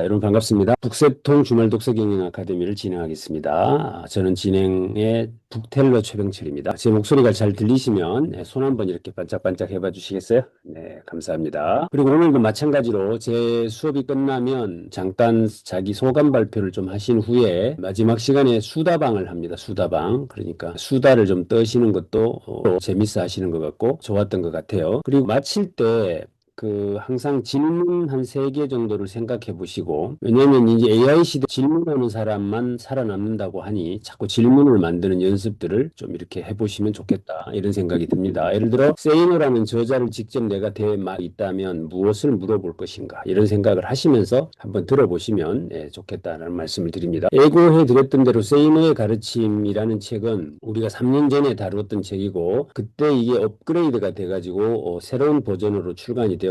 여러분 반갑습니다. 북새통 주말 독서 경영 아카데미를 진행하겠습니다. 저는 진행의 북텔러 최병철입니다. 제 목소리가 잘 들리시면 손 한번 이렇게 반짝반짝 해봐 주시겠어요? 네, 감사합니다. 그리고 오늘도 마찬가지로 제 수업이 끝나면 잠깐 자기 소감 발표를 좀 하신 후에 마지막 시간에 수다방을 합니다. 수다방. 그러니까 수다를 좀 떠시는 것도 재밌어 하시는 것 같고 좋았던 것 같아요. 그리고 마칠 때 항상 질문 한 세 개 정도를 생각해 보시고, 왜냐면 이제 AI 시대 질문하는 사람만 살아남는다고 하니 자꾸 질문을 만드는 연습들을 좀 이렇게 해보시면 좋겠다. 이런 생각이 듭니다. 예를 들어, 세이노라는 저자를 직접 내가 대마 있다면 무엇을 물어볼 것인가. 이런 생각을 하시면서 한번 들어보시면 좋겠다라는 말씀을 드립니다. 예고해 드렸던 대로 세이노의 가르침이라는 책은 우리가 3년 전에 다루었던 책이고, 그때 이게 업그레이드가 돼가지고 새로운 버전으로 출간이 되었고,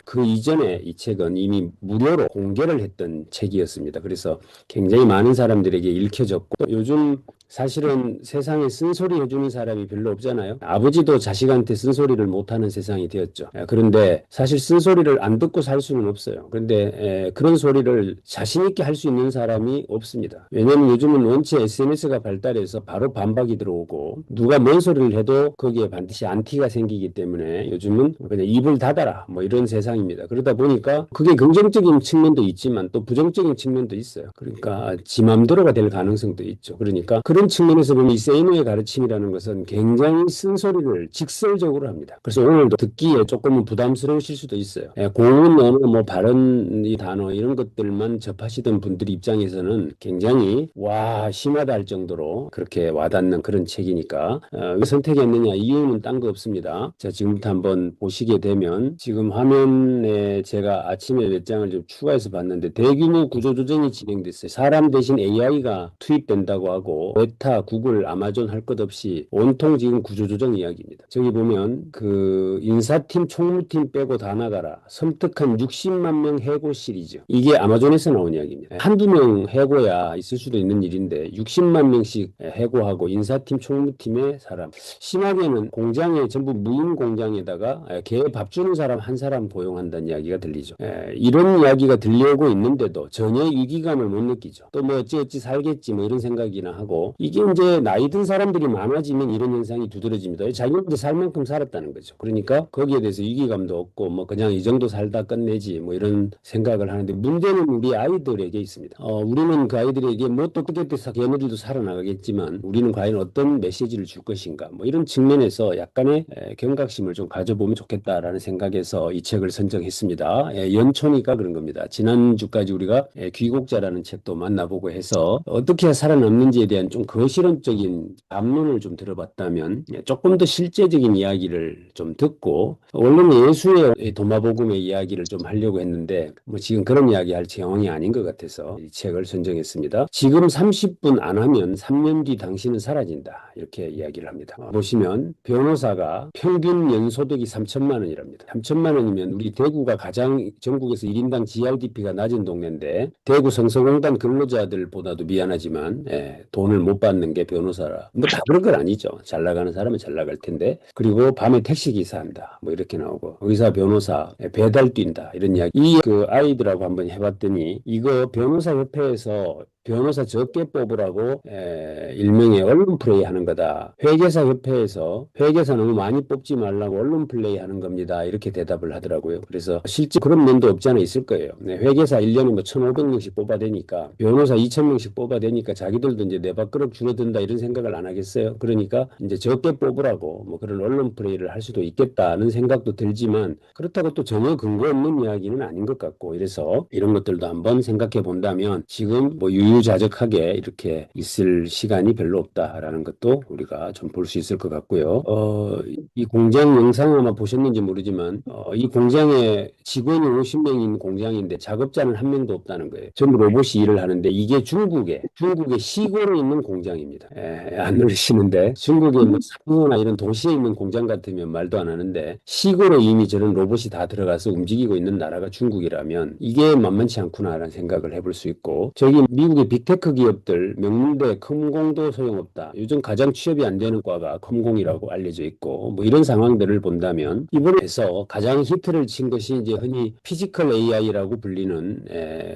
그 이전에 이 책은 이미 무료로 공개를 했던 책이었습니다. 그래서 굉장히 많은 사람들에게 읽혀졌고, 또 요즘 사실은 세상에 쓴소리 해주는 사람이 별로 없잖아요. 아버지도 자식한테 쓴소리를 못하는 세상이 되었죠. 그런데 사실 쓴소리를 안 듣고 살 수는 없어요. 그런데 그런 소리를 자신 있게 할 수 있는 사람이 없습니다. 왜냐하면 요즘은 원체 SNS가 발달해서 바로 반박이 들어오고, 누가 뭔 소리를 해도 거기에 반드시 안티가 생기기 때문에 요즘은 그냥 입을 닫아라 뭐 이런 세상입니다. 그러다 보니까 그게 긍정적인 측면도 있지만 또 부정적인 측면도 있어요. 그러니까 지 맘대로가 될 가능성도 있죠. 그러니까 그런 측면에서 보면 이 세이노의 가르침이라는 것은 굉장히 쓴소리를 직설적으로 합니다. 그래서 오늘도 듣기에 조금은 부담스러우실 수도 있어요. 고운 언어, 뭐 발언, 이 단어 이런 것들만 접하시던 분들 입장에서는 굉장히 와 심하다 할 정도로 그렇게 와닿는 그런 책이니까 왜 선택했느냐 이유는 딴 거 없습니다. 자, 지금부터 한번 보시게 되면 지금 화면에 제가 아침에 몇 장을 좀 추가해서 봤는데 대규모 구조조정이 진행됐어요. 사람 대신 AI가 투입된다고 하고 메타, 구글, 아마존 할 것 없이 온통 지금 구조조정 이야기입니다. 저기 보면 인사팀, 총무팀 빼고 다 나가라. 섬뜩한 60만 명 해고 시리즈. 이게 아마존에서 나온 이야기입니다. 한두 명 해고야 있을 수도 있는 일인데 60만 명씩 해고하고 인사팀, 총무팀의 사람. 심하게는 공장에 전부 무인 공장에다가 개 밥 주는 사람 한 사람 고용한다는 이야기가 들리죠. 이런 이야기가 들려오고 있는데도 전혀 위기감을 못 느끼죠. 또 뭐 어찌어찌 살겠지 뭐 이런 생각이나 하고, 이게 이제 나이 든 사람들이 많아지면 이런 현상이 두드러집니다. 자기가 이제 살 만큼 살았다는 거죠. 그러니까 거기에 대해서 위기감도 없고 뭐 그냥 이 정도 살다 끝내지 뭐 이런 생각을 하는데, 문제는 우리 아이들에게 있습니다. 우리는 그 아이들에게 뭐 또 어떻게 걔네들도 살아나가겠지만 우리는 과연 어떤 메시지를 줄 것인가 뭐 이런 측면에서 약간의 경각심을 좀 가져보면 좋겠다라는 생각에서 이 책을 선정했습니다. 연초니까 그런 겁니다. 지난주까지 우리가 귀국자라는 책도 만나보고 해서 어떻게 살아남는지에 대한 좀 거실론적인 담론을 좀 들어봤다면 조금 더 실제적인 이야기를 좀 듣고, 원래는 예수의 도마복음의 이야기를 좀 하려고 했는데 뭐 지금 그런 이야기 할 상황이 아닌 것 같아서 이 책을 선정했습니다. 지금 30분 안 하면 3년 뒤 당신은 사라진다, 이렇게 이야기를 합니다. 보시면 변호사가 평균 연소득이 3천만 원이랍니다. 3천만 원이면 우리 대구가 가장 전국에서 1인당 GRDP가 낮은 동네인데, 대구 성서공단 근로자들보다도 미안하지만 돈을 못 받는 게 변호사라. 뭐 다 그런 건 아니죠. 잘 나가는 사람은 잘 나갈 텐데. 그리고 밤에 택시기사 한다 뭐 이렇게 나오고, 의사, 변호사, 배달 뛴다 이런 이야기. 아이들하고 한번 해봤더니 이거 변호사 협회에서 변호사 적게 뽑으라고 일명의 언론 플레이 하는 거다. 회계사 협회에서 회계사 너무 많이 뽑지 말라고 언론 플레이 하는 겁니다, 이렇게 대답을 하더라고요. 그래서 실제 그런 면도 없지 않아 있을 거예요. 회계사 1년에 뭐 1,500명씩 뽑아대니까, 변호사 2,000명씩 뽑아대니까 자기들도 이제 내 밥그릇 줄어든다 이런 생각을 안 하겠어요. 그러니까 이제 적게 뽑으라고 뭐 그런 언론 플레이를 할 수도 있겠다는 생각도 들지만, 그렇다고 또 전혀 근거 없는 이야기는 아닌 것 같고, 이래서 이런 것들도 한번 생각해 본다면 지금 뭐 유유자적하게 이렇게 있을 시간이 별로 없다라는 것도 우리가 좀 볼 수 있을 것 같고요. 이 공장 영상 아마 보셨는지 모르지만 이 공장에 직원이 50명인 공장인데 작업자는 한 명도 없다는 거예요. 전부 로봇이 일을 하는데, 이게 중국의 시골에 있는 공장입니다. 안 놀라시는데, 중국의 뭐 상해나 이런 도시에 있는 공장 같으면 말도 안 하는데, 시골에 이미 저런 로봇이 다 들어가서 움직이고 있는 나라가 중국이라면 이게 만만치 않구나라는 생각을 해볼 수 있고, 저기 미국의 한국의 빅테크 기업들 명문대 컴공도 소용없다. 요즘 가장 취업이 안 되는 과가 컴공이라고 알려져 있고 뭐 이런 상황들을 본다면 이번에서 가장 히트를 친 것이 이제 흔히 피지컬 AI라고 불리는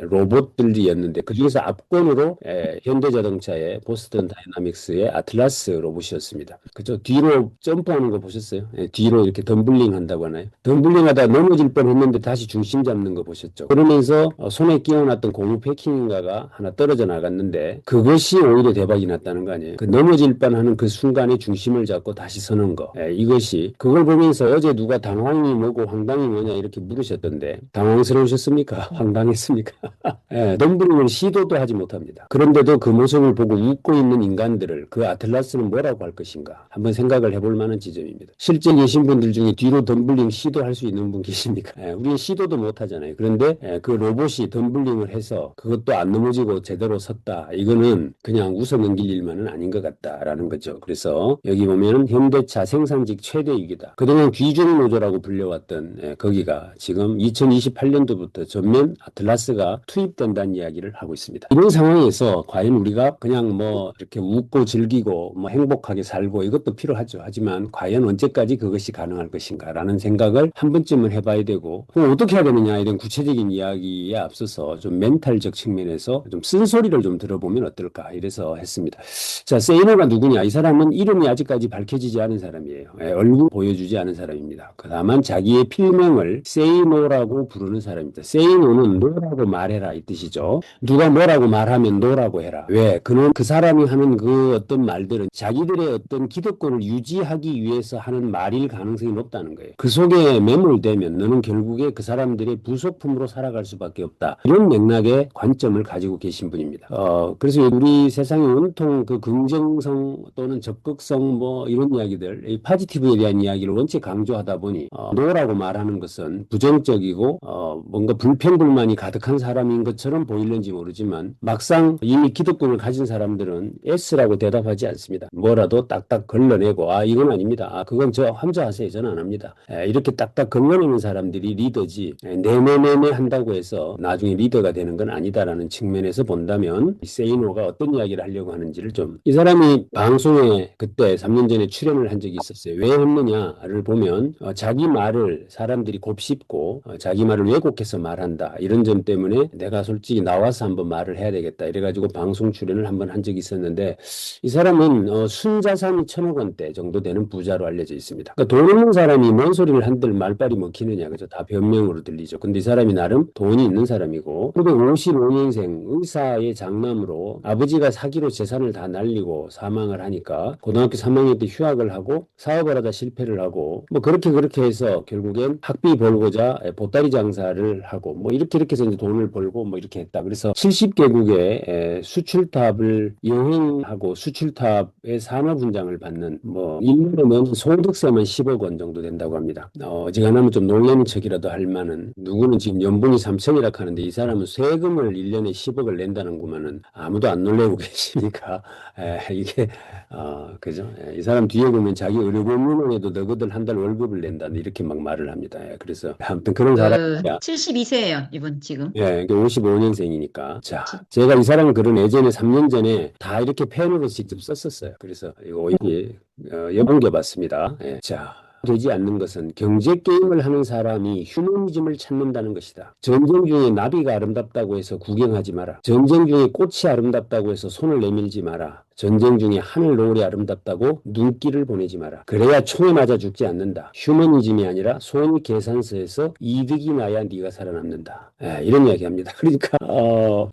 로봇들이었는데 그중에서 압권으로 현대자동차의 보스턴 다이나믹스의 아틀라스 로봇이었습니다. 그죠? 뒤로 점프하는 거 보셨어요? 뒤로 이렇게 덤블링 한다고 하나요? 덤블링 하다 넘어질 뻔했는데 다시 중심 잡는 거 보셨죠? 그러면서 손에 끼워놨던 고무 패킹인가가 하나 떨어져 나갔는데 그것이 오히려 대박이 났다는 거 아니에요? 그 넘어질 뻔하는 그 순간에 중심을 잡고 다시 서는 거. 이것이 그걸 보면서 어제 누가 당황이 뭐고 황당이 뭐냐 이렇게 물으셨던데 당황스러우셨습니까? 황당했습니까? 덤블링을 시도도 하지 못합니다. 그런데도 그 모습을 보고 웃고 있는 인간들을 그 아틀라스는 뭐라고 할 것인가 한번 생각을 해볼 만한 지점입니다. 실제 계신 분들 중에 뒤로 덤블링 시도할 수 있는 분 계십니까? 우리는 시도도 못하잖아요. 그런데 그 로봇이 덤블링을 해서 그것도 안 넘어지고 제대로 섰다. 이거는 그냥 웃어 넘길 일만은 아닌 것 같다라는 거죠. 그래서 여기 보면 현대차 생산직 최대 위기다. 그동안 귀중 노조라고 불려왔던 거기가 지금 2028년도부터 전면 아틀라스가 투입된다는 이야기를 하고 있습니다. 이런 상황에서 과연 우리가 그냥 뭐 이렇게 웃고 즐기고 뭐 행복하게 살고 이것도 필요하죠. 하지만 과연 언제까지 그것이 가능할 것인가라는 생각을 한 번쯤은 해봐야 되고 그럼 어떻게 해야 되느냐 이런 구체적인 이야기에 앞서서 좀 멘탈적 측면에서 좀 쓴소리를 좀 들어보면 어떨까 이래서 했습니다. 자, 세이노가 누구냐? 이 사람은 이름이 아직까지 밝혀지지 않은 사람이에요. 얼굴 보여주지 않은 사람입니다. 다만 자기의 필명을 세이노라고 부르는 사람입니다. 세이노는 노라고 말해라 이 뜻이죠. 누가 뭐라고 말하면 노라고 해라. 왜? 그는 그 사람이 하는 그 어떤 말들은 자기들의 어떤 기득권을 유지하기 위해서 하는 말일 가능성이 높다는 거예요. 그 속에 매몰되면 너는 결국에 그 사람들의 부속품으로 살아갈 수밖에 없다. 이런 맥락의 관점을 가지고 계신 분입니다. 그래서 우리 세상에 온통 그 긍정성 또는 적극성 뭐 이런 이야기들, 이 파지티브에 대한 이야기를 원체 강조하다 보니 노라고 말하는 것은 부정적이고 뭔가 불평불만이 가득한 사람인 것처럼 보이는지 모르지만 막상 이미 기득권을 가진 사람들은 S라고 대답하지 않습니다. 뭐라도 딱딱 걸러내고 이건 아닙니다. 그건 저 혼자 하세요. 저는 안 합니다. 이렇게 딱딱 걸러내는 사람들이 리더지 네네네네 한다고 해서 나중에 리더가 되는 건 아니다라는 측면에서 본다면 세이노가 어떤 이야기를 하려고 하는지를 좀 이 사람이 방송에 그때 3년 전에 출연을 한 적이 있었어요. 왜 했느냐를 보면 자기 말을 사람들이 곱씹고 자기 말을 왜곡해서 말한다. 이런 점 때문에 내가 솔직히 나와서 한번 말을 해야 되겠다. 이래가지고 방송 출연을 한번 한 적이 있었는데 이 사람은 순자산이 1,000억 원대 정도 되는 부자로 알려져 있습니다. 그러니까 돈 없는 사람이 뭔 소리를 한들 말빨이 먹히느냐. 그죠? 다 변명으로 들리죠. 근데 이 사람이 나름 돈이 있는 사람이고 1955년생 의사의 장남으로 아버지가 사기로 재산을 다 날리고 사망을 하니까 고등학교 3학년 때 휴학을 하고 사업을 하다 실패를 하고 뭐 그렇게 해서 결국엔 학비 벌고자 보따리 장사를 하고 뭐 이렇게 해서 이제 돈을 벌고 뭐 이렇게 했다. 그래서 70개국의 수출탑을 여행하고 수출탑의 산업훈장을 받는 뭐 1년에 내는 소득세만 10억 원 정도 된다고 합니다. 어지간하면 좀 놀라는 척이라도 할 만한 누구는 지금 연봉이 3천이라 하는데 이 사람은 세금을 1년에 10억을 낸다는 것만은 아무도 안 놀래고 계시니까 이게 그죠? 이 사람 뒤에 보면 자기 의료보험료에도 너희들 한 달 월급을 낸다 이렇게 막 말을 합니다. 그래서 아무튼 그런 사람이야. 72세예요, 이분 지금. 55년생이니까. 자, 제가 이 사람을 그런 예전에 3년 전에 다 이렇게 펜으로 직접 썼었어요. 그래서 이거 여봉겨봤습니다. 자. 되지 않는 것은 경제 게임을 하는 사람이 휴머니즘을 찾는다는 것이다. 전쟁 중에 나비가 아름답다고 해서 구경하지 마라. 전쟁 중에 꽃이 아름답다고 해서 손을 내밀지 마라. 전쟁 중에 하늘 노을이 아름답다고 눈길을 보내지 마라. 그래야 총에 맞아 죽지 않는다. 휴머니즘이 아니라 손익 계산서에서 이득이 나야 네가 살아남는다. 이런 이야기합니다. 그러니까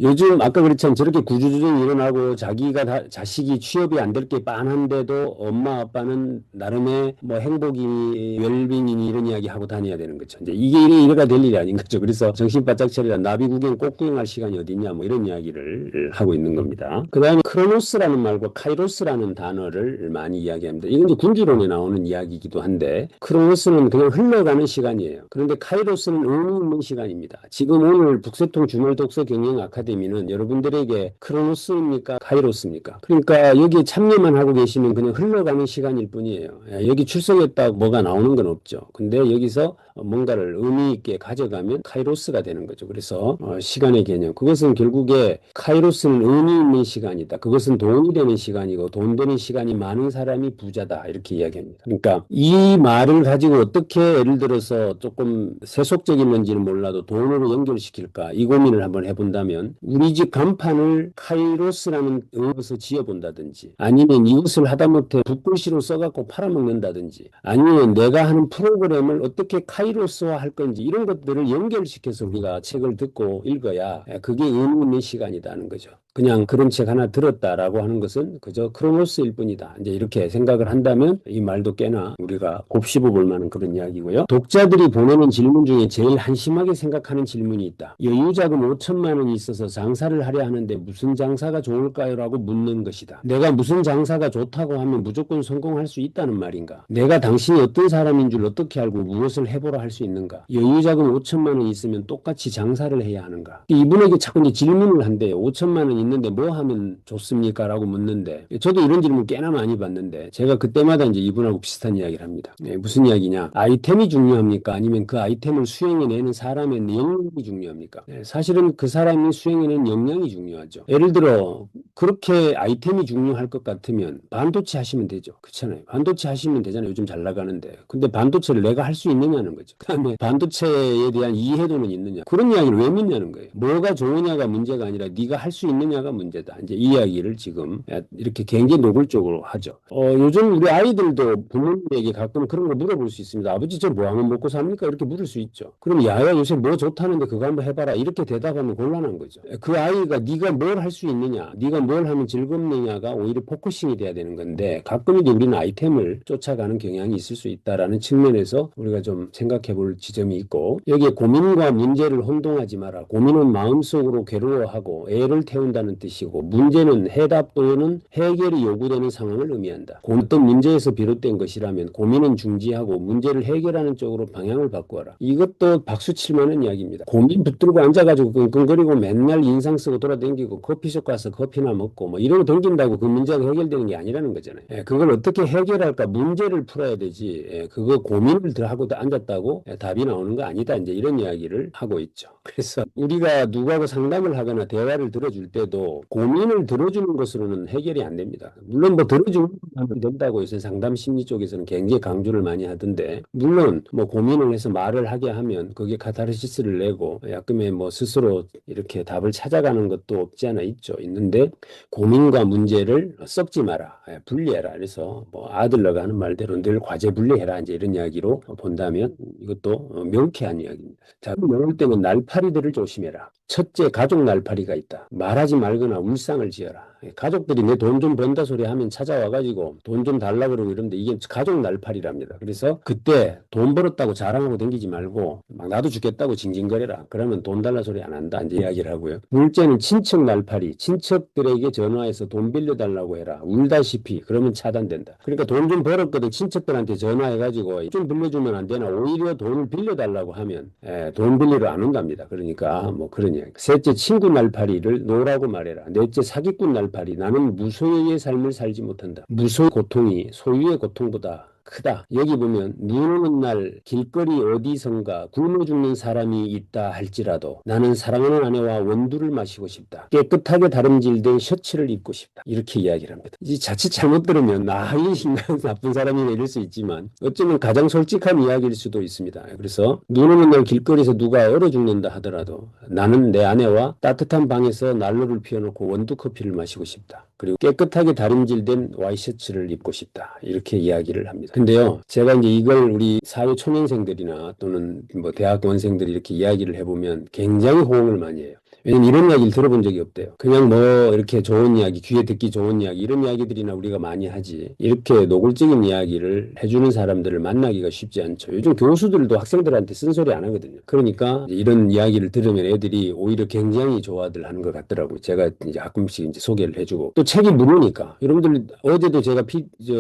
요즘 아까 그랬지만 저렇게 구조조정이 일어나고 자기가 자식이 취업이 안 될 게 빤한데도 엄마 아빠는 나름의 뭐 행복이 웰빙이니 이런 이야기 하고 다녀야 되는 거죠. 이제 이게 이래가 될 일이 아닌 거죠. 그래서 정신 바짝 차리라. 나비 구경 꼭 구경할 시간이 어딨냐 뭐 이런 이야기를 하고 있는 겁니다. 그 다음에 크로노스라는 말과 카이로스라는 단어를 많이 이야기합니다. 이건 이제 군주론에 나오는 이야기이기도 한데 크로노스는 그냥 흘러가는 시간이에요. 그런데 카이로스는 의미 있는 시간입니다. 지금 오늘 북새통 주말 독서 경영 아카데미는 여러분들에게 크로노스입니까? 카이로스입니까? 그러니까 여기에 참여만 하고 계시면 그냥 흘러가는 시간일 뿐이에요. 여기 출석했다고 뭐가 나오는 건 없죠. 근데 여기서 뭔가를 의미 있게 가져가면 카이로스가 되는 거죠. 그래서 시간의 개념. 그것은 결국에 카이로스는 의미 있는 시간이다. 그것은 돈이 되는 시간이고 돈 되는 시간이 많은 사람이 부자다. 이렇게 이야기합니다. 그러니까 이 말을 가지고 어떻게 예를 들어서 조금 세속적인 건지는 몰라도 돈으로 연결시킬까 이 고민을 한번 해본다면 우리 집 간판을 카이로스라는 의미에서 지어본다든지 아니면 이것을 하다못해 붓글씨로 써갖고 팔아먹는다든지 아니면 내가 하는 프로그램을 어떻게 카이로스화 할 건지 이런 것들을 연결시켜서 우리가 책을 듣고 읽어야 그게 의미 있는 시간이라는 거죠. 그냥 그런 책 하나 들었다라고 하는 것은 그저 크로노스일 뿐이다. 이제 이렇게 생각을 한다면 이 말도 꽤나 우리가 곱씹어 볼 만한 그런 이야기고요. 독자들이 보내는 질문 중에 제일 한심하게 생각하는 질문이 있다. 여유자금 5천만 원이 있어서 장사를 하려 하는데 무슨 장사가 좋을까요? 라고 묻는 것이다. 내가 무슨 장사가 좋다고 하면 무조건 성공할 수 있다는 말인가? 내가 당신이 어떤 사람인 줄 어떻게 알고 무엇을 해보라 할 수 있는가? 여유자금 5천만 원 있으면 똑같이 장사를 해야 하는가? 이분에게 자꾸 이제 질문을 한대요. 5천만 원 있는데 뭐 하면 좋습니까? 라고 묻는데 저도 이런 질문 꽤나 많이 받는데 제가 그때마다 이제 이분하고 비슷한 이야기를 합니다. 무슨 이야기냐? 아이템이 중요합니까? 아니면 그 아이템을 수행해내는 사람의 역량이 중요합니까? 사실은 그 사람이 수행해내는 역량이 중요하죠. 예를 들어 그렇게 아이템이 중요할 것 같으면 반도체 하시면 되죠. 그렇잖아요. 반도체 하시면 되잖아요. 요즘 잘 나가는데. 근데 반도체를 내가 할 수 있느냐는 거죠. 그다음에 반도체에 대한 이해도는 있느냐. 그런 이야기를 왜 묻냐는 거예요. 뭐가 좋으냐가 문제가 아니라 네가 할 수 있느냐가 문제다. 이제 이 이야기를 지금 이렇게 굉장히 노골적으로 하죠. 요즘 우리 아이들도 부모님에게 가끔 그런 거 물어볼 수 있습니다. 아버지 저 뭐 하면 먹고 삽니까? 이렇게 물을 수 있죠. 그럼 야야 요새 뭐 좋다는데 그거 한번 해봐라. 이렇게 대답하면 곤란한 거죠. 그 아이가 네가 뭘 할 수 있느냐, 네가 뭘 하면 즐겁느냐가 오히려 포커싱이 돼야 되는 건데 가끔 이제 우리는 아이템을 쫓아가는 경향이 있을 수 있다라는 측면에서 우리가 좀 생각해 볼 지점이 있고 여기에 고민과 문제를 혼동하지 마라. 고민은 마음속으로 괴로워하고 애를 태운다는 뜻이고 문제는 해답 또는 해결이 요구되는 상황을 의미한다. 어떤 문제에서 비롯된 것이라면 고민은 중지하고 문제를 해결하는 쪽으로 방향을 바꾸어라. 이것도 박수 칠 만한 이야기입니다. 고민 붙들고 앉아가지고 끙끙거리고 맨날 인상 쓰고 돌아다니고 커피숍 가서 커피나 먹고 뭐 이러고 돌긴다고 그 문제가 해결되는 게 아니라는 거잖아요. 그걸 어떻게 해결할까 문제를 풀어야 되지 그거 고민을 하고 앉았다고 답이 나오는 거 아니다. 이제 이런 이야기를 하고 있죠. 그래서 우리가 누구하고 상담을 하거나 대화를 들어줄 때도 고민을 들어주는 것으로는 해결이 안 됩니다. 물론 뭐 들어주는 건 된다고 해서 상담 심리 쪽에서는 굉장히 강조를 많이 하던데 물론 뭐 고민을 해서 말을 하게 하면 그게 카타르시스를 내고 약간의 뭐 스스로 이렇게 답을 찾아가는 것도 없지 않아 있는데 고민과 문제를 섞지 마라. 분리해라. 그래서 뭐 아들러가 하는 말대로 늘 과제 분리해라. 이제 이런 이야기로 본다면 이것도 명쾌한 이야기입니다. 자, 이럴 때는 날파리들을 조심해라. 첫째, 가족 날파리가 있다. 말하지 말거나 울상을 지어라. 가족들이 내 돈 좀 번다 소리 하면 찾아와가지고 돈 좀 달라 그러고 이러는데 이게 가족 날파리랍니다. 그래서 그때 돈 벌었다고 자랑하고 다니지 말고 막 나도 죽겠다고 징징거려라. 그러면 돈 달라 소리 안 한다. 이제 이야기를 하고요. 둘째는 친척 날파리. 친척들에게 전화해서 돈 빌려달라고 해라. 울다시피 그러면 차단된다. 그러니까 돈 좀 벌었거든. 친척들한테 전화해가지고 좀 빌려주면 안 되나. 오히려 돈을 빌려달라고 하면 돈 빌리러 안 온답니다. 그러니까 뭐 그런 이야기. 셋째, 친구 날파리를 노라고 말해라. 넷째, 사기꾼 날파리. 나는 무소유의 삶을 살지 못한다. 무소유의 고통이 소유의 고통보다 크다. 여기 보면 눈 오는 날 길거리 어디선가 굶어 죽는 사람이 있다 할지라도 나는 사랑하는 아내와 원두를 마시고 싶다. 깨끗하게 다림질된 셔츠를 입고 싶다. 이렇게 이야기를 합니다. 이 자칫 잘못 들으면 이 인간 나쁜 사람이네 이럴 수 있지만 어쩌면 가장 솔직한 이야기일 수도 있습니다. 그래서 눈 오는 날 길거리에서 누가 얼어 죽는다 하더라도 나는 내 아내와 따뜻한 방에서 난로를 피워놓고 원두 커피를 마시고 싶다. 그리고 깨끗하게 다림질된 와이셔츠를 입고 싶다. 이렇게 이야기를 합니다. 근데요, 제가 이제 이걸 우리 사회 초년생들이나 또는 뭐 대학원생들이 이렇게 이야기를 해보면 굉장히 호응을 많이 해요. 왜냐면 이런 이야기를 들어본 적이 없대요. 그냥 뭐 이렇게 좋은 이야기, 귀에 듣기 좋은 이야기 이런 이야기들이나 우리가 많이 하지 이렇게 노골적인 이야기를 해주는 사람들을 만나기가 쉽지 않죠. 요즘 교수들도 학생들한테 쓴소리 안 하거든요. 그러니까 이런 이야기를 들으면 애들이 오히려 굉장히 좋아들 하는 것 같더라고요. 제가 이제 가끔씩 이제 소개를 해주고 또 책이 무료니까 여러분들 어제도 제가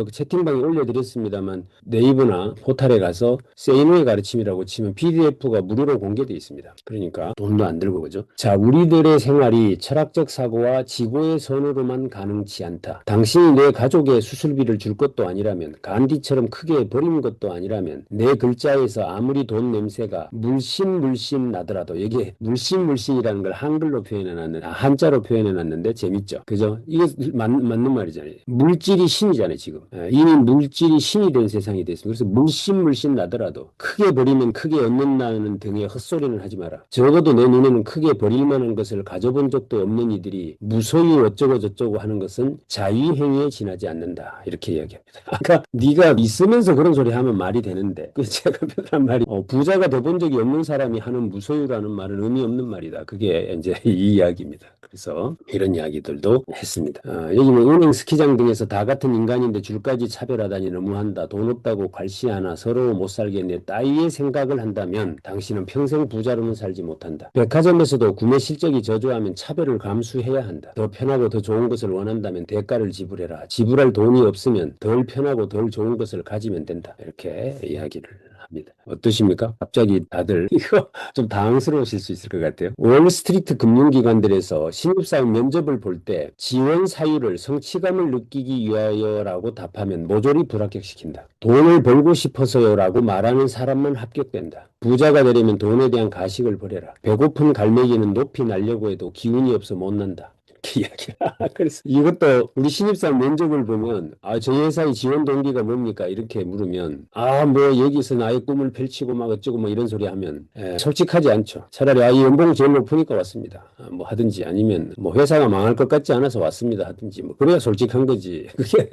채팅방에 올려드렸습니다만 네이버나 포탈에 가서 세이노의 가르침이라고 치면 PDF가 무료로 공개되어 있습니다. 그러니까 돈도 안 들고 그죠? 자, 우리들의 생활이 철학적 사고와 지고의 선으로만 가능치 않다. 당신이 내 가족에 수술비를 줄 것도 아니라면, 간디처럼 크게 버린 것도 아니라면, 내 글자에서 아무리 돈 냄새가 물씬 나더라도, 이게 물씬이라는 걸 한글로 표현해놨는데, 한자로 표현해놨는데 재밌죠. 그죠? 이거 맞는 말이잖아요. 물질이 신이잖아요, 지금. 이미 물질이 신이 된 세상이 됐습니다. 그래서 물씬 나더라도 크게 버리면 크게 얻는다는 등의 헛소리는 하지 마라. 적어도 내 눈에는 크게 버릴 만한 것을 가져본 적도 없는 이들이 무소유 어쩌고 저쩌고 하는 것은 자위행위에 지나지 않는다. 이렇게 이야기합니다. 아까 네가 있으면서 그런 소리 하면 말이 되는데 그 제가 표현한 말이 부자가 돼본 적이 없는 사람이 하는 무소유라는 말은 의미 없는 말이다. 그게 이제 이 이야기입니다. 그래서 이런 이야기들도 했습니다. 여기는 은행, 스키장 등에서 다 같은 인간인데 줄까지 차별하다니 너무한다. 돈 없다고 괄시하나 서로 못 살겠네. 따위의 생각을 한다면 당신은 평생 부자로는 살지 못한다. 백화점에서도 구매 실적이 저조하면 차별을 감수해야 한다. 더 편하고 더 좋은 것을 원한다면 대가를 지불해라. 지불할 돈이 없으면 덜 편하고 덜 좋은 것을 가지면 된다. 이렇게 이야기를 합니다. 어떠십니까? 갑자기 다들 이거 좀 당황스러우실 수 있을 것 같아요. 월스트리트 금융기관들에서 신입사원 면접을 볼 때 지원 사유를 성취감을 느끼기 위하여라고 답하면 모조리 불합격시킨다. 돈을 벌고 싶어서요라고 말하는 사람만 합격된다. 부자가 되려면 돈에 대한 가식을 버려라. 배고픈 갈매기는 높이 날려고 해도 기운이 없어 못 난다. 이렇게 이야기야. 그래서 이것도 우리 신입사원 면접을 보면 저희 회사의 지원 동기가 뭡니까? 이렇게 물으면 뭐 여기서 나의 꿈을 펼치고 막 어쩌고 뭐 이런 소리 하면 솔직하지 않죠. 차라리 이 연봉 제일 높으니까 왔습니다. 뭐 하든지 아니면 뭐 회사가 망할 것 같지 않아서 왔습니다 하든지 뭐 그래야 솔직한 거지. 그게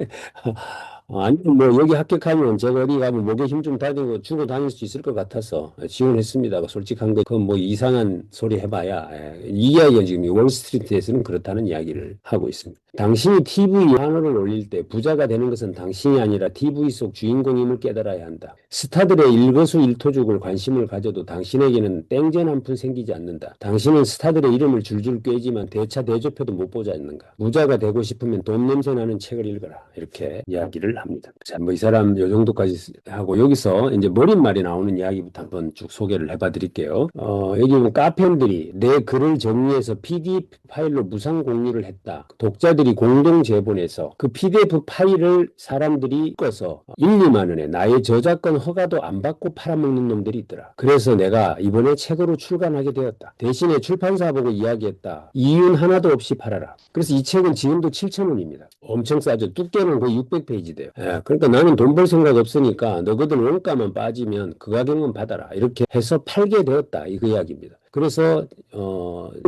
아니면 뭐 여기 합격하면 제가 어디 가면 목에 힘 좀 다니고 주고 다닐 수 있을 것 같아서 지원했습니다. 솔직한 거 그건 뭐 이상한 소리 해봐야 이 이야기가 지금 월스트리트에서는 그렇다는 이야기를 하고 있습니다. 당신이 TV 환호를 올릴 때 부자가 되는 것은 당신이 아니라 TV 속 주인공임을 깨달아야 한다. 스타들의 일거수일투족을 관심을 가져도 당신에게는 땡전 한 푼 생기지 않는다. 당신은 스타들의 이름을 줄줄 꿰지만 대차 대조표도 못 보지 않는가. 부자가 되고 싶으면 돈 냄새 나는 책을 읽어라. 이렇게 이야기를 합니다. 자, 뭐 이 사람 요 정도까지 하고 여기서 이제 머릿말이 나오는 이야기부터 한번 쭉 소개를 해봐 드릴게요. 여기 보면 카페들이 내 글을 정리해서 PDF 파일로 무상 공유를 했다. 독자들이 공동 제본해서 그 PDF 파일을 사람들이 읽어서 1, 2만 원에 나의 저작권 허가도 안 받고 팔아먹는 놈들이 있더라. 그래서 내가 이번에 책으로 출간하게 되었다. 대신에 출판사 보고 이야기했다. 이윤 하나도 없이 팔아라. 그래서 이 책은 지금도 7,000원입니다. 엄청 싸죠. 두께는 거의 600페이지 돼요. 그러니까 나는 돈 벌 생각 없으니까 너희들 원가만 빠지면 그 가격만 받아라. 이렇게 해서 팔게 되었다. 그 이야기입니다. 그래서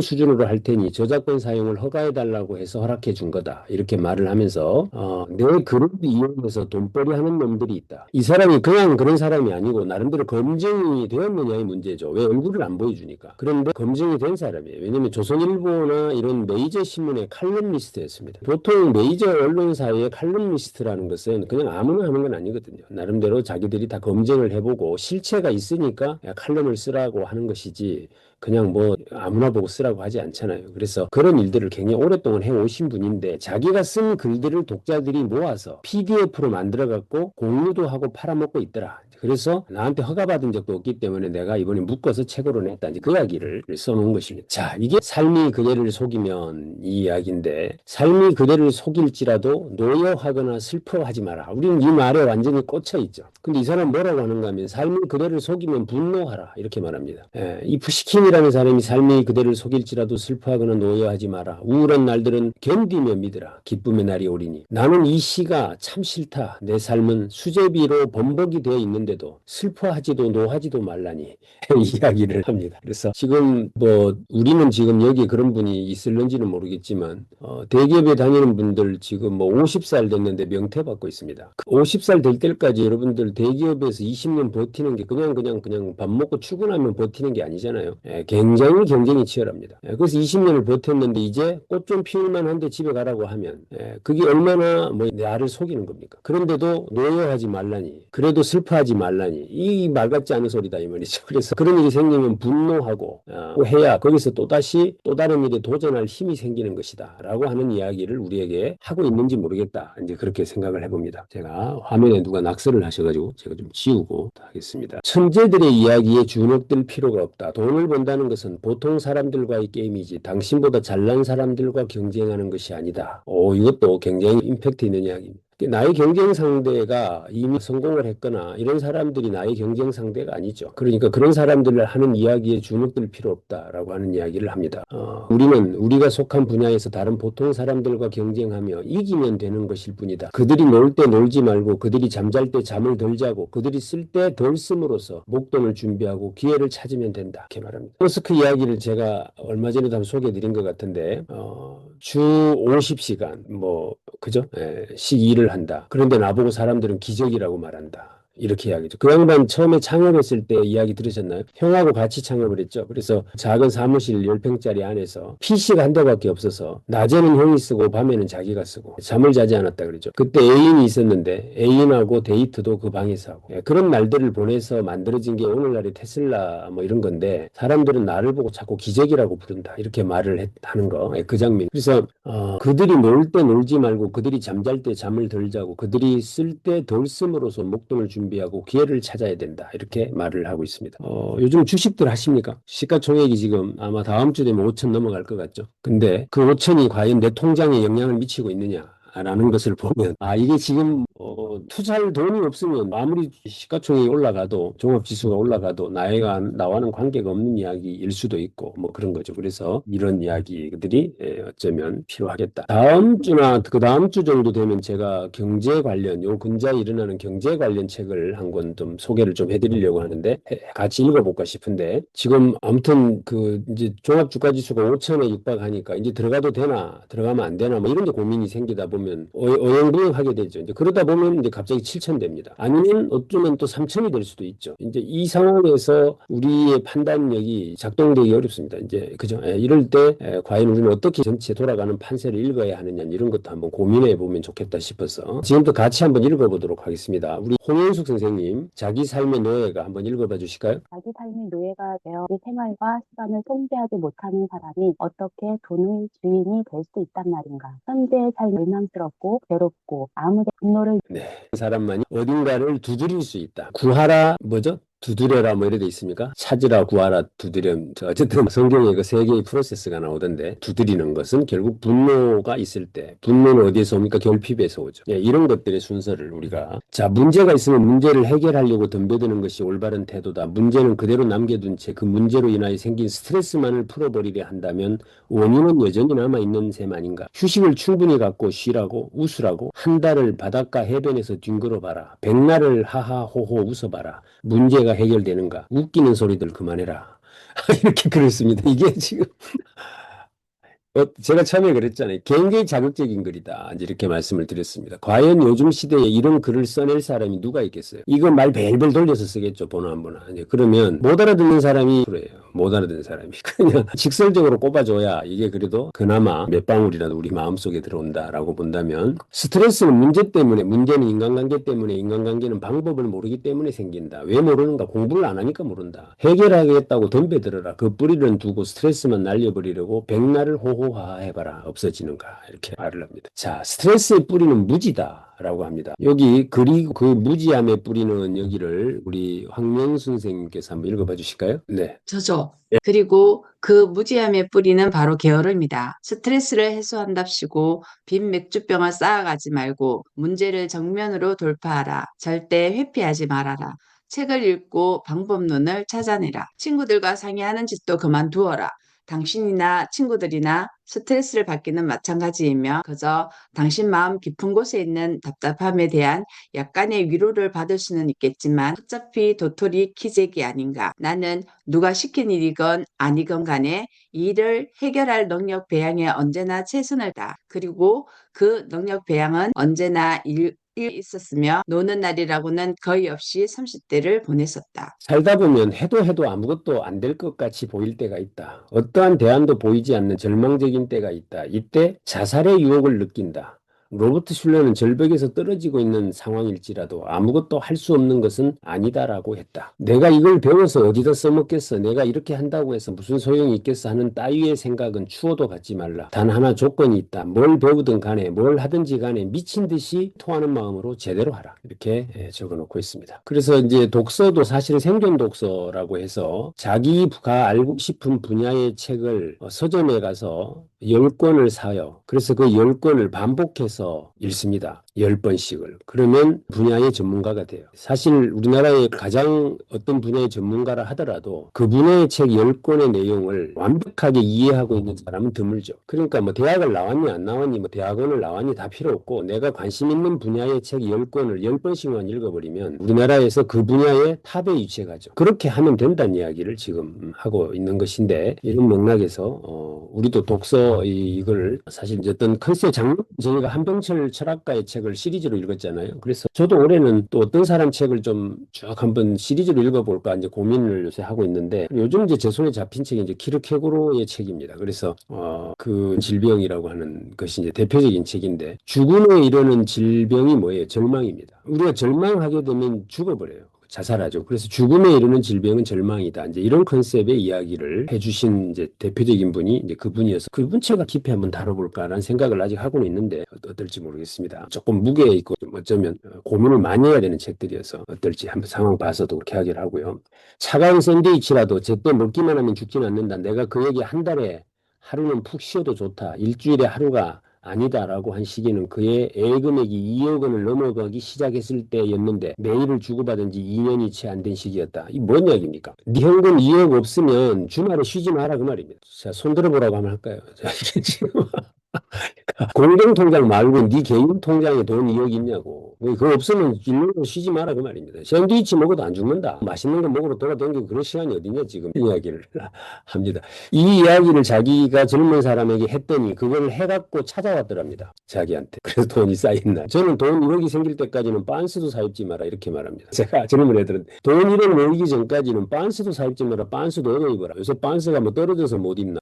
수준으로 할 테니 저작권 사용을 허가해달라고 해서 허락해 준 거다. 이렇게 말을 하면서 내 글을 이용해서 돈벌이 하는 놈들이 있다. 이 사람이 그냥 그런 사람이 아니고 나름대로 검증이 되었느냐의 문제죠. 왜 얼굴을 안 보여주니까. 그런데 검증이 된 사람이에요. 왜냐하면 조선일보나 이런 메이저 신문의 칼럼니스트였습니다. 보통 메이저 언론사의 칼럼니스트라는 것은 그냥 아무나 하는 건 아니거든요. 나름대로 자기들이 다 검증을 해보고 실체가 있으니까 칼럼을 쓰라고 하는 것이지 그냥 뭐 아무나 보고 쓰라고 하지 않잖아요. 그래서 그런 일들을 굉장히 오랫동안 해오신 분인데 자기가 쓴 글들을 독자들이 모아서 PDF로 만들어갖고 공유도 하고 팔아먹고 있더라. 그래서 나한테 허가받은 적도 없기 때문에 내가 이번에 묶어서 책으로 냈다. 이제 그 이야기를 써놓은 것입니다. 자, 이게 삶이 그대를 속이면 이 이야기인데 삶이 그대를 속일지라도 노여하거나 슬퍼하지 마라. 우리는 이 말에 완전히 꽂혀 있죠. 근데 이 사람은 뭐라고 하는가 하면 삶이 그대를 속이면 분노하라. 이렇게 말합니다. 이 푸시킨이라는 사람이 삶이 그대를 속일지라도 슬퍼하거나 노여하지 마라. 우울한 날들은 견디며 믿으라. 기쁨의 날이 오리니. 나는 이 시가 참 싫다. 내 삶은 수제비로 범벅이 되어 있는데도 슬퍼하지도 노하지도 말라니 이야기를 합니다. 그래서 지금 뭐 우리는 지금 여기 그런 분이 있을는지는 모르겠지만 대기업에 다니는 분들 지금 뭐 50살 됐는데 명퇴 받고 있습니다. 50살 될 때까지 여러분들 대기업에서 20년 버티는 게 그냥 밥 먹고 출근하면 버티는 게 아니잖아요. 굉장히 경쟁이 치열합니다. 그래서 20년을 버텼는데 이제 꽃 좀 피울만 한데 집에 가라고 하면 그게 얼마나 뭐 나를 속이는 겁니까? 그런데도 노여하지 말라니 그래도 슬퍼하지 말라니 이 말 같지 않은 소리다 이 말이죠. 그래서 그런 일이 생기면 분노하고 해야 거기서 또다시 또 다른 일에 도전할 힘이 생기는 것이다 라고 하는 이야기를 우리에게 하고 있는지 모르겠다. 이제 그렇게 생각을 해봅니다. 제가 화면에 누가 낙서를 하셔가지고 제가 좀 지우고 하겠습니다. 천재들의 이야기에 주눅들 필요가 없다. 돈을 번다 한다는 것은 보통 사람들과의 게임이지 당신보다 잘난 사람들과 경쟁하는 것이 아니다. 이것도 굉장히 임팩트 있는 이야기입니다. 나의 경쟁 상대가 이미 성공을 했거나 이런 사람들이 나의 경쟁 상대가 아니죠. 그러니까 그런 사람들을 하는 이야기에 주눅들 필요 없다라고 하는 이야기를 합니다. 우리는 우리가 속한 분야에서 다른 보통 사람들과 경쟁하며 이기면 되는 것일 뿐이다. 그들이 놀 때 놀지 말고 그들이 잠잘 때 잠을 덜 자고 그들이 쓸 때 덜 씀으로써 목돈을 준비하고 기회를 찾으면 된다. 이렇게 말합니다. 머스크 이야기를 제가 얼마 전에도 한번 소개해 드린 것 같은데 주 50시간 그죠? 일을 한다. 그런데 나보고 사람들은 기적이라고 말한다. 이렇게 이야기죠. 그 양반 처음에 창업했을 때 이야기 들으셨나요? 형하고 같이 창업을 했죠. 그래서 작은 사무실 10평짜리 안에서 PC가 한 대밖에 없어서 낮에는 형이 쓰고 밤에는 자기가 쓰고 잠을 자지 않았다 그러죠. 그때 애인이 있었는데 애인하고 데이트도 그 방에서 하고 그런 날들을 보내서 만들어진 게 오늘날의 테슬라 이런 건데 사람들은 나를 보고 자꾸 기적이라고 부른다. 이렇게 말을 하는 거. 그 장면. 그래서 그들이 놀 때 놀지 말고 그들이 잠잘 때 잠을 덜 자고 그들이 쓸 때 덜 씀으로써 목돈을 준비하고 기회를 찾아야 된다. 이렇게 말을 하고 있습니다. 요즘 주식들 하십니까? 시가총액이 지금 아마 다음 주 되면 5천 넘어갈 것 같죠. 근데 그 5천이 과연 내 통장에 영향을 미치고 있느냐? 라는 것을 보면 이게 지금 투자할 돈이 없으면 아무리 시가총액이 올라가도 종합지수가 올라가도 나와는 관계가 없는 이야기일 수도 있고 그런 거죠. 그래서 이런 이야기들이 어쩌면 필요하겠다. 다음 주나 그 다음 주 정도 되면 제가 경제 관련 요 근자에 일어나는 경제 관련 책을 한 권 좀 소개를 좀 해드리려고 하는데 같이 읽어볼까 싶은데 지금 아무튼 이제 종합주가지수가 5천에 육박하니까 이제 들어가도 되나 들어가면 안 되나 이런 게 고민이 생기다 보면 어영부영하게 되죠. 이제 그러다 보면 이제 갑자기 7천 됩니다. 아니면 어쩌면 또 3천이 될 수도 있죠. 이제 이 상황에서 우리의 판단력이 작동되기 어렵습니다. 이제 그죠? 이럴 때 과연 우리는 어떻게 전체 돌아가는 판세를 읽어야 하느냐 이런 것도 한번 고민해 보면 좋겠다 싶어서 지금부터 같이 한번 읽어보도록 하겠습니다. 우리 홍현숙 선생님 자기 삶의 노예가 한번 읽어봐 주실까요? 자기 삶의 노예가 되어 내 생활과 시간을 통제하지 못하는 사람이 어떻게 돈의 주인이 될 수 있단 말인가. 현재의 삶이 절망스럽고 괴롭고 아무데 분노를 네. 사람만이 어딘가를 두드릴 수 있다. 구하라 뭐죠? 두드려라 이래 돼 있습니까? 찾으라, 구하라, 두드렴. 어쨌든 성경에 그 세 개의 프로세스가 나오던데 두드리는 것은 결국 분노가 있을 때 분노는 어디에서 옵니까? 결핍에서 오죠. 이런 것들의 순서를 우리가 문제가 있으면 문제를 해결하려고 덤벼드는 것이 올바른 태도다. 문제는 그대로 남겨둔 채 그 문제로 인하여 생긴 스트레스만을 풀어버리려 한다면 원인은 여전히 남아있는 셈 아닌가. 휴식을 충분히 갖고 쉬라고 웃으라고 한 달을 바닷가 해변에서 뒹굴어봐라. 백날을 하하호호 웃어봐라. 문제가 해결되는가? 웃기는 소리들 그만해라. 이렇게 글을 습니다. 이게 지금 제가 처음에 그랬잖아요. 굉장히 자극적인 글이다. 이제 이렇게 말씀을 드렸습니다. 과연 요즘 시대에 이런 글을 써낼 사람이 누가 있겠어요? 이거 말 벨벨 돌려서 쓰겠죠. 보나 안 보나. 이제 그러면 못 알아듣는 사람이 그래요. 못 알아듣는 사람이. 그냥 직설적으로 꼽아줘야 이게 그래도 그나마 몇 방울이라도 우리 마음속에 들어온다라고 본다면 스트레스는 문제 때문에 문제는 인간관계 때문에 인간관계는 방법을 모르기 때문에 생긴다. 왜 모르는가? 공부를 안 하니까 모른다. 해결하겠다고 덤벼들어라. 그 뿌리를 두고 스트레스만 날려버리려고 백날을 호호하해봐라. 없어지는가? 이렇게 말을 합니다. 자, 스트레스의 뿌리는 무지다. 라고 합니다. 여기 그리고 그 무지함의 뿌리는 여기를 우리 황명순 선생님께서 한번 읽어봐 주실까요? 네. 저죠. 그리고 그 무지함의 뿌리는 바로 게으름이다. 스트레스를 해소한답시고 빈 맥주병을 쌓아가지 말고 문제를 정면으로 돌파하라. 절대 회피하지 말아라. 책을 읽고 방법론을 찾아내라. 친구들과 상의하는 짓도 그만두어라. 당신이나 친구들이나 스트레스를 받기는 마찬가지이며 그저 당신 마음 깊은 곳에 있는 답답함에 대한 약간의 위로를 받을 수는 있겠지만 어차피 도토리 키재기 아닌가. 나는 누가 시킨 일이건 아니건 간에 이 일을 해결할 능력 배양에 언제나 최선을 다. 그리고 그 능력 배양은 언제나 있었으며 노는 날이라고는 거의 없이 30대를 보냈었다. 살다 보면 해도 아무것도 안 될 것 같이 보일 때가 있다. 어떠한 대안도 보이지 않는 절망적인 때가 있다. 이때 자살의 유혹을 느낀다. 로버트 슐러는 절벽에서 떨어지고 있는 상황일지라도 아무것도 할 수 없는 것은 아니다라고 했다. 내가 이걸 배워서 어디다 써먹겠어. 내가 이렇게 한다고 해서 무슨 소용이 있겠어 하는 따위의 생각은 추호도 갖지 말라. 단 하나 조건이 있다. 뭘 배우든 간에 뭘 하든지 간에 미친 듯이 토하는 마음으로 제대로 하라. 이렇게 적어놓고 있습니다. 그래서 이제 독서도 사실은 생존 독서라고 해서 자기가 알고 싶은 분야의 책을 서점에 가서 10권을 사요. 그래서 그 10권을 반복해서 읽습니다. 10번씩을. 그러면 분야의 전문가가 돼요. 사실 우리나라의 가장 어떤 분야의 전문가라 하더라도 그 분야의 책 10권의 내용을 완벽하게 이해하고 있는 사람은 드물죠. 그러니까 뭐 대학을 나왔니 안 나왔니 뭐 대학원을 나왔니 다 필요 없고 내가 관심 있는 분야의 책 10권을 10번씩만 읽어버리면 우리나라에서 그 분야의 탑에 위치해가죠. 그렇게 하면 된다는 이야기를 지금 하고 있는 것인데 이런 맥락에서 우리도 독서 이걸 사실 이제 어떤 컨셉 장르 저희가 한병철 철학가의 책을 시리즈로 읽었잖아요. 그래서 저도 올해는 또 어떤 사람 책을 좀 쭉 한번 시리즈로 읽어볼까 이제 고민을 요새 하고 있는데 요즘 이제 제 손에 잡힌 책이 이제 키르케고르의 책입니다. 그래서 그 질병이라고 하는 것이 이제 대표적인 책인데 죽음에 이르는 질병이 뭐예요? 절망입니다. 우리가 절망하게 되면 죽어버려요. 자살하죠. 그래서 죽음에 이르는 질병은 절망이다. 이제 이런 컨셉의 이야기를 해주신 이제 대표적인 분이 이제 그분이어서 그분 책을 깊이 한번 다뤄볼까라는 생각을 아직 하고는 있는데 어떨지 모르겠습니다. 조금 무게 있고 좀 어쩌면 고민을 많이 해야 되는 책들이어서 어떨지 한번 상황 봐서도 그렇게 하기를 하고요. 차가운 샌드위치라도 제때 먹기만 하면 죽지는 않는다. 내가 그 얘기 한 달에 하루는 푹 쉬어도 좋다. 일주일에 하루가 아니다라고 한 시기는 그의 애금액이 2억 원을 넘어가기 시작했을 때였는데 매일을 주고받은 지 2년이 채 안 된 시기였다. 이 뭔 이야기입니까? 네 현금 2억 없으면 주말에 쉬지 마라 그 말입니다. 자, 손 들어보라고 하면 할까요? 지금 공동통장 말고 네 개인 통장에 돈 2억 있냐고. 그거 없으면 일로 쉬지 마라 그 말입니다. 샌드위치 먹어도 안 죽는다. 맛있는 거 먹으러 돌아다니고 그런 시간이 어디냐 지금 이야기를 합니다. 이 이야기를 자기가 젊은 사람에게 했더니 그걸 해갖고 찾아왔더랍니다. 자기한테. 그래서 돈이 쌓인 날. 저는 돈 1억이 생길 때까지는 빤스도 사입지 마라 이렇게 말합니다. 제가 젊은 애들은 돈 1억 모이기 전까지는 빤스도 사입지 마라. 빤스도 얻어 입어라. 요새 빤스가 뭐 떨어져서 못 입나.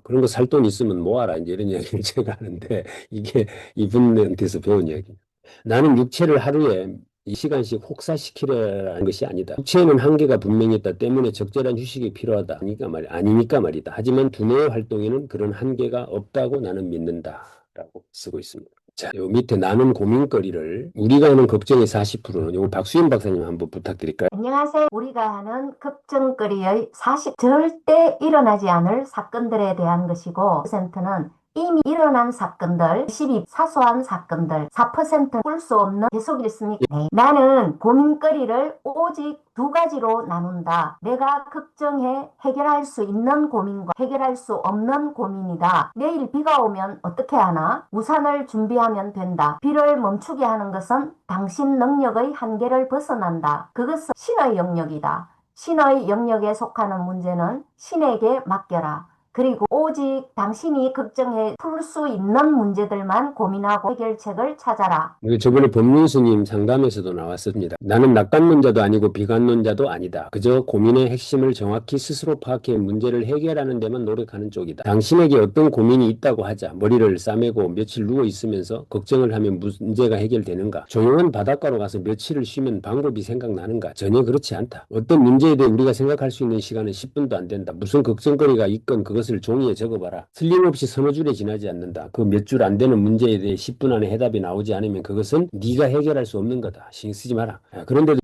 그런 거 살 돈 있으면 모아라. 이제 이런 이야기를 제가 하는데 이게 이분한테서 배운 이야기입니다. 나는 육체를 하루에 이 시간씩 혹사시키려는 것이 아니다. 육체에는 한계가 분명히 있다 때문에 적절한 휴식이 필요하다. 아니니까 말이다. 하지만 두뇌의 활동에는 그런 한계가 없다고 나는 믿는다. 라고 쓰고 있습니다. 자, 요 밑에 나는 고민거리를 우리가 하는 걱정의 40%는 요거 박수현 박사님 한번 부탁드릴까요? 안녕하세요. 우리가 하는 걱정거리의 40 절대 일어나지 않을 사건들에 대한 것이고 9%는 이미 일어난 사건들, 12 사소한 사건들, 4%는 볼 수 없는 계속 있습니까? 네. 나는 고민거리를 오직 두 가지로 나눈다. 내가 걱정해 해결할 수 있는 고민과 해결할 수 없는 고민이다. 내일 비가 오면 어떻게 하나? 우산을 준비하면 된다. 비를 멈추게 하는 것은 당신 능력의 한계를 벗어난다. 그것은 신의 영역이다. 신의 영역에 속하는 문제는 신에게 맡겨라. 그리고 오직 당신이 걱정해 풀 수 있는 문제들만 고민하고 해결책을 찾아라. 저번에 법륜스님 상담에서도 나왔습니다. 나는 낙관론자도 아니고 비관론자도 아니다. 그저 고민의 핵심을 정확히 스스로 파악해 문제를 해결하는 데만 노력하는 쪽이다. 당신에게 어떤 고민이 있다고 하자. 머리를 싸매고 며칠 누워 있으면서 걱정을 하면 문제가 해결되는가? 조용한 바닷가로 가서 며칠을 쉬면 방법이 생각나는가? 전혀 그렇지 않다. 어떤 문제에 대해 우리가 생각할 수 있는 시간은 10분도 안 된다. 무슨 걱정거리가 있건 그것을 종이에 적어봐라. 틀림없이 서너 줄에 지나지 않는다. 그 몇 줄 안 되는 문제에 대해 10분 안에 해답이 나오지 않으면 그것은 네가 해결할 수 없는 거다. 신경 쓰지 마라. 그런데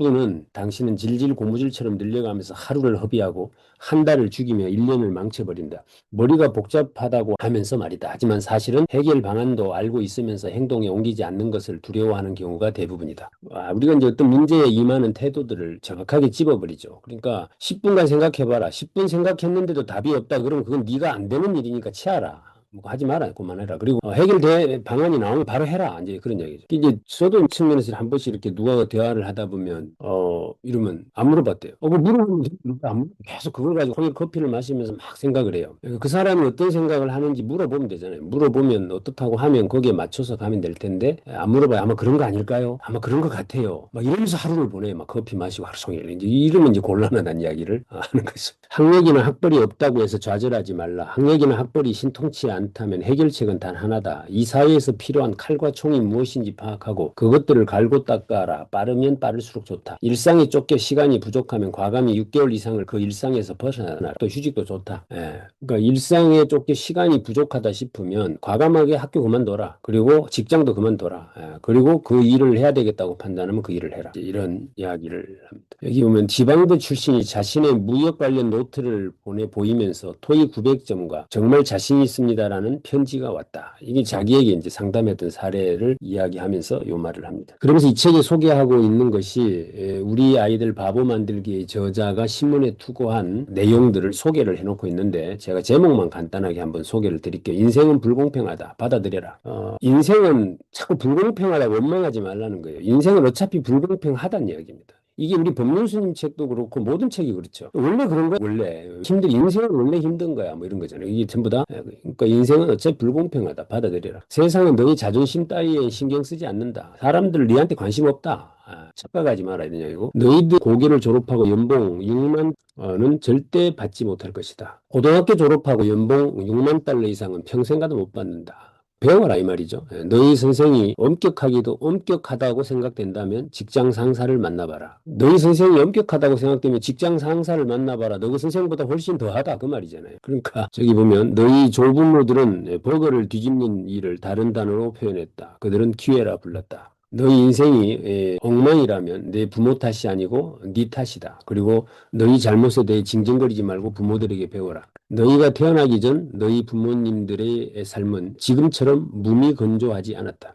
당신은 질질 고무줄처럼 늘려가면서 하루를 허비하고 한 달을 죽이며 1년을 망쳐버린다. 머리가 복잡하다고 하면서 말이다. 하지만 사실은 해결 방안도 알고 있으면서 행동에 옮기지 않는 것을 두려워하는 경우가 대부분이다. 우리가 이제 어떤 문제에 임하는 태도들을 정확하게 찝어버리죠. 그러니까 10분간 생각해봐라. 10분 생각했는데도 답이 없다. 그러면 그건 네가 안 되는 일이니까 치아라. 뭐 하지 마라, 그만해라. 그리고 해결 방안이 나오면 바로 해라. 이제 그런 얘기죠. 이제 저도 측면에서 한 번씩 이렇게 누가 대화를 하다 보면 이러면 안 물어봤대요. 뭐 물어보면 계속 그걸 가지고 오늘 커피를 마시면서 막 생각을 해요. 그 사람이 어떤 생각을 하는지 물어보면 되잖아요. 물어보면 어떻다고 하면 거기에 맞춰서 가면 될 텐데 안 물어봐요. 아마 그런 거 아닐까요? 아마 그런 것 같아요. 막 이러면서 하루를 보내요. 막 커피 마시고 하루 종일. 이제 이러면 이제 곤란하다는 이야기를 하는 거죠. 학력이나 학벌이 없다고 해서 좌절하지 말라. 학력이나 학벌이 신통치 않다면 해결책은 단 하나다. 이 사회에서 필요한 칼과 총이 무엇인지 파악하고 그것들을 갈고 닦아라. 빠르면 빠를수록 좋다. 일상에 쫓겨 시간이 부족하면 과감히 6개월 이상을 그 일상에서 벗어나라. 또 휴직도 좋다. 예. 그러니까 일상에 쫓겨 시간이 부족하다 싶으면 과감하게 학교 그만둬라. 그리고 직장도 그만둬라. 예. 그리고 그 일을 해야 되겠다고 판단하면 그 일을 해라. 이런 이야기를 합니다. 여기 보면 지방대 출신이 자신의 무역 관련 노트를 보이면서 토익 900점과 정말 자신 있습니다라는 편지가 왔다. 이게 자기에게 이제 상담했던 사례를 이야기하면서 요 말을 합니다. 그러면서 이 책에 소개하고 있는 것이 우리 아이들 바보 만들기의 저자가 신문에 투고한 내용들을 소개를 해놓고 있는데 제가 제목만 간단하게 한번 소개를 드릴게요. 인생은 불공평하다. 받아들여라. 인생은 자꾸 불공평하다고 원망하지 말라는 거예요. 인생은 어차피 불공평하다는 이야기입니다. 이게 우리 법륜스님 책도 그렇고 모든 책이 그렇죠. 원래 그런 거야. 원래 인생은 원래 힘든 거야. 뭐 이런 거잖아요. 이게 전부 다. 그러니까 인생은 어차피 불공평하다. 받아들여라. 세상은 너희 자존심 따위에 신경 쓰지 않는다. 사람들 너한테 관심 없다. 착각하지 말아야 되냐고. 너희들 고교를 졸업하고 연봉 6만 는 절대 받지 못할 것이다. 고등학교 졸업하고 연봉 6만 달러 이상은 평생 가도 못 받는다. 배워라 이 말이죠. 너희 선생이 엄격하다고 생각된다면 직장 상사를 만나봐라. 너희 선생이 엄격하다고 생각되면 직장 상사를 만나봐라. 너희 선생보다 훨씬 더하다 그 말이잖아요. 그러니까 저기 보면 너희 조부모들은 버거를 뒤집는 일을 다른 단어로 표현했다. 그들은 기회라 불렀다. 너희 인생이 엉망이라면 내 부모 탓이 아니고 네 탓이다. 그리고 너희 잘못에 대해 징징거리지 말고 부모들에게 배워라. 너희가 태어나기 전 너희 부모님들의 삶은 지금처럼 무미건조하지 않았다.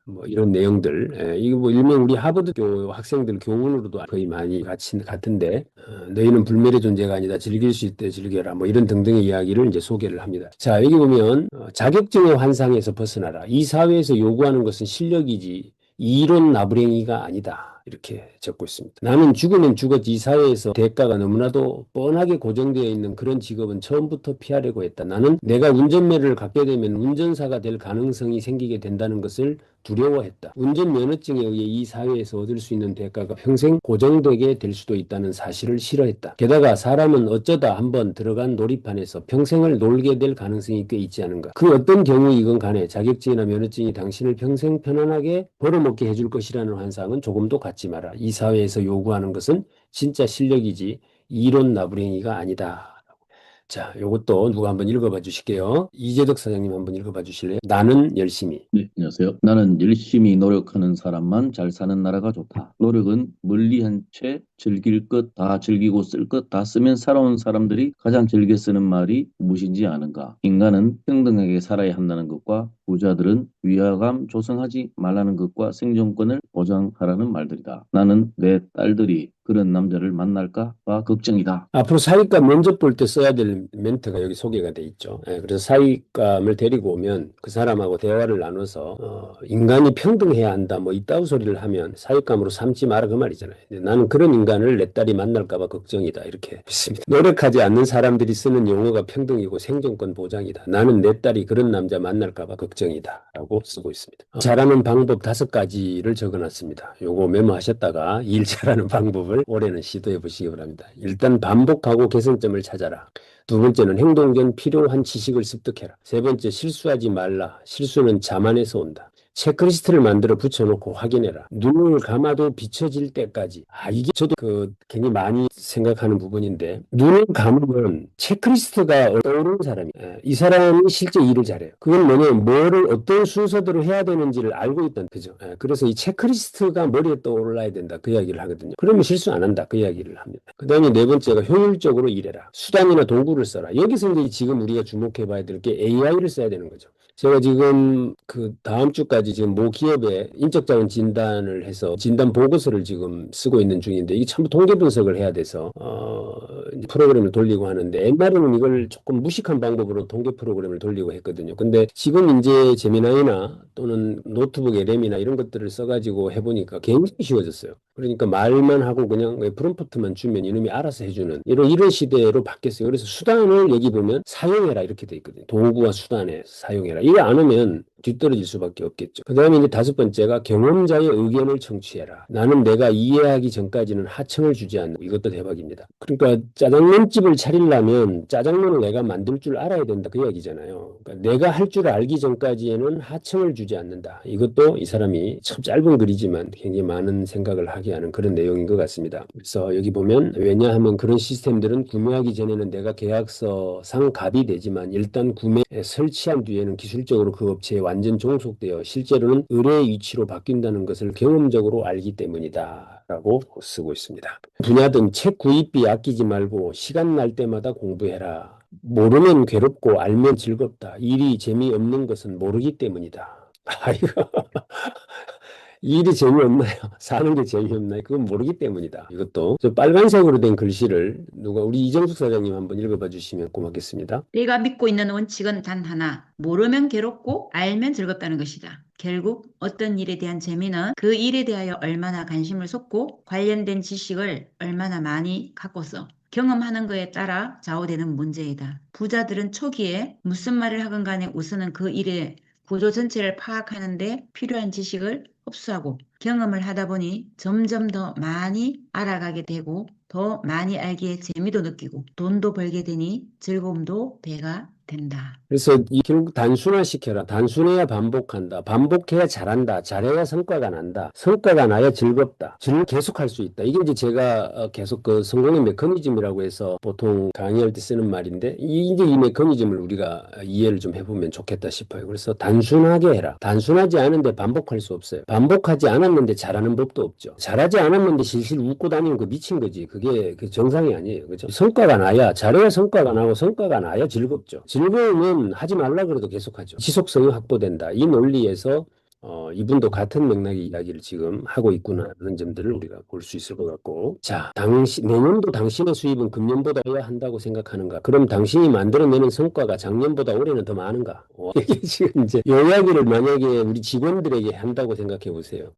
뭐 이런 내용들. 이거 뭐 일명 우리 하버드 학생들 교훈으로도 거의 많이 같은데 너희는 불멸의 존재가 아니다. 즐길 수 있대 즐겨라. 뭐 이런 등등의 이야기를 이제 소개를 합니다. 자, 여기 보면 자격증의 환상에서 벗어나라. 이 사회에서 요구하는 것은 실력이지 이론 나부랭이가 아니다. 이렇게 적고 있습니다. 나는 죽으면 죽었지 이 사회에서 대가가 너무나도 뻔하게 고정되어 있는 그런 직업은 처음부터 피하려고 했다. 나는 내가 운전면허를 갖게 되면 운전사가 될 가능성이 생기게 된다는 것을 두려워했다. 운전면허증에 의해 이 사회에서 얻을 수 있는 대가가 평생 고정되게 될 수도 있다는 사실을 싫어했다. 게다가 사람은 어쩌다 한번 들어간 놀이판에서 평생을 놀게 될 가능성이 꽤 있지 않은가. 그 어떤 경우이건 간에 자격증이나 면허증이 당신을 평생 편안하게 벌어먹게 해줄 것이라는 환상은 조금도 갖지 마라. 이 사회에서 요구하는 것은 진짜 실력이지 이론 나부랭이가 아니다. 자, 요것도 누가 한번 읽어봐 주실게요. 이재덕 사장님 한번 읽어봐 주실래요? 나는 열심히. 네, 안녕하세요. 나는 열심히 노력하는 사람만 잘 사는 나라가 좋다. 노력은 멀리한 채 즐길 것 다 즐기고 쓸 것 다 쓰면 살아온 사람들이 가장 즐겨 쓰는 말이 무엇인지 아는가? 인간은 평등하게 살아야 한다는 것과 부자들은 위화감 조성하지 말라는 것과 생존권을 보장하라는 말들이다. 나는 내 딸들이 그런 남자를 만날까봐 걱정이다. 앞으로 사윗감 면접 볼 때 써야 될 멘트가 여기 소개가 돼 있죠. 그래서 사윗감을 데리고 오면 그 사람하고 대화를 나눠서 인간이 평등해야 한다 뭐 이따위 소리를 하면 사윗감으로 삼지 마라 그 말이잖아요. 나는 그런 인간을 내 딸이 만날까봐 걱정이다 이렇게 했습니다. 노력하지 않는 사람들이 쓰는 용어가 평등이고 생존권 보장이다. 나는 내 딸이 그런 남자 만날까봐 걱정이다 라고 쓰고 있습니다. 잘하는 방법 5가지를 적어놨습니다. 요거 메모하셨다가 일 잘하는 방법을 올해는 시도해 보시기 바랍니다. 일단 반복하고 개선점을 찾아라. 두 번째는 행동 전 필요한 지식을 습득해라. 세 번째, 실수하지 말라. 실수는 자만에서 온다. 체크리스트를 만들어 붙여놓고 확인해라. 눈을 감아도 비춰질 때까지. 이게 저도 굉장히 많이 생각하는 부분인데, 눈을 감으면 체크리스트가 떠오르는 사람이, 이 사람이 실제 일을 잘해요. 그건 뭐냐면, 뭐를 어떤 순서대로 해야 되는지를 알고 있다는, 그죠? 그래서 이 체크리스트가 머리에 떠올라야 된다. 그 이야기를 하거든요. 그러면 실수 안 한다. 그 이야기를 합니다. 그 다음에 네 번째가 효율적으로 일해라. 수단이나 도구를 써라. 여기서 이제 지금 우리가 주목해 봐야 될 게 AI를 써야 되는 거죠. 제가 지금 다음 주까지 지금 모 기업에 인적자원 진단을 해서 진단 보고서를 지금 쓰고 있는 중인데 이게 전부 통계 분석을 해야 돼서 프로그램을 돌리고 하는데 옛날에는 이걸 조금 무식한 방법으로 통계 프로그램을 돌리고 했거든요. 근데 지금 이제 제미나이나 또는 노트북의 램이나 이런 것들을 써가지고 해보니까 굉장히 쉬워졌어요. 그러니까 말만 하고 그냥 프롬프트만 주면 이놈이 알아서 해주는 이런 시대로 바뀌었어요. 그래서 수단을 여기 보면 사용해라 이렇게 돼 있거든요. 도구와 수단에 사용해라. 이거 안 하면 뒤떨어질 수밖에 없겠죠. 그 다음에 이제 5번째가 경험자의 의견을 청취해라. 나는 내가 이해하기 전까지는 하청을 주지 않는, 이것도 대박입니다. 그러니까 짜장면집을 차리려면 짜장면을 내가 만들 줄 알아야 된다, 그 이야기잖아요. 그러니까 내가 할 줄 알기 전까지에는 하청을 주지 않는다. 이것도 이 사람이 참 짧은 글이지만 굉장히 많은 생각을 하게 하는 그런 내용인 것 같습니다. 그래서 여기 보면, 왜냐하면 그런 시스템들은 구매하기 전에는 내가 계약서상 갑이 되지만 일단 구매 설치한 뒤에는 기술적으로 그 업체에 완전 종속되어 실제로는 의뢰의 위치로 바뀐다는 것을 경험적으로 알기 때문이다 라고 쓰고 있습니다. 분야든 책 구입비 아끼지 말고 시간 날 때마다 공부해라. 모르면 괴롭고 알면 즐겁다. 일이 재미없는 것은 모르기 때문이다. 아이고. 일이 재미없나요? 사는 게 재미없나요? 그건 모르기 때문이다. 이것도 저 빨간색으로 된 글씨를 누가 우리 이정숙 사장님 한번 읽어봐 주시면 고맙겠습니다. 내가 믿고 있는 원칙은 단 하나. 모르면 괴롭고 알면 즐겁다는 것이다. 결국 어떤 일에 대한 재미는 그 일에 대하여 얼마나 관심을 쏟고 관련된 지식을 얼마나 많이 갖고서 경험하는 것에 따라 좌우되는 문제이다. 부자들은 초기에 무슨 말을 하건 간에 우선은 그 일의 구조 전체를 파악하는데 필요한 지식을 흡수하고 경험을 하다 보니 점점 더 많이 알아가게 되고 더 많이 알기에 재미도 느끼고 돈도 벌게 되니 즐거움도 배가 된다. 그래서 결국 단순화시켜라. 단순해야 반복한다. 반복해야 잘한다. 잘해야 성과가 난다. 성과가 나야 즐겁다. 계속할 수 있다. 이게 이제 제가 계속 그 성공의 메커니즘이라고 해서 보통 강의할 때 쓰는 말인데, 이제 이 메커니즘을 우리가 이해를 좀 해보면 좋겠다 싶어요. 그래서 단순하게 해라. 단순하지 않은데 반복할 수 없어요. 반복하지 않았는데 잘하는 법도 없죠. 잘하지 않았는데 실실 웃고 다니는 거 미친 거지. 그게 그 정상이 아니에요. 그죠? 성과가 나야, 잘해야 성과가 나고 성과가 나야 즐겁죠. 즐거움은 하지 말라 그래도 계속하죠. 지속성이 확보된다. 이 논리에서 이분도 같은 맥락의 이야기를 지금 하고 있구나 하는 점들을 우리가 볼 수 있을 것 같고, 자, 내년도 당신의 수입은 금년보다 해야 한다고 생각하는가? 그럼 당신이 만들어내는 성과가 작년보다 올해는 더 많은가? 이게 지금 이제 이 이야기를 만약에 우리 직원들에게 한다고 생각해 보세요.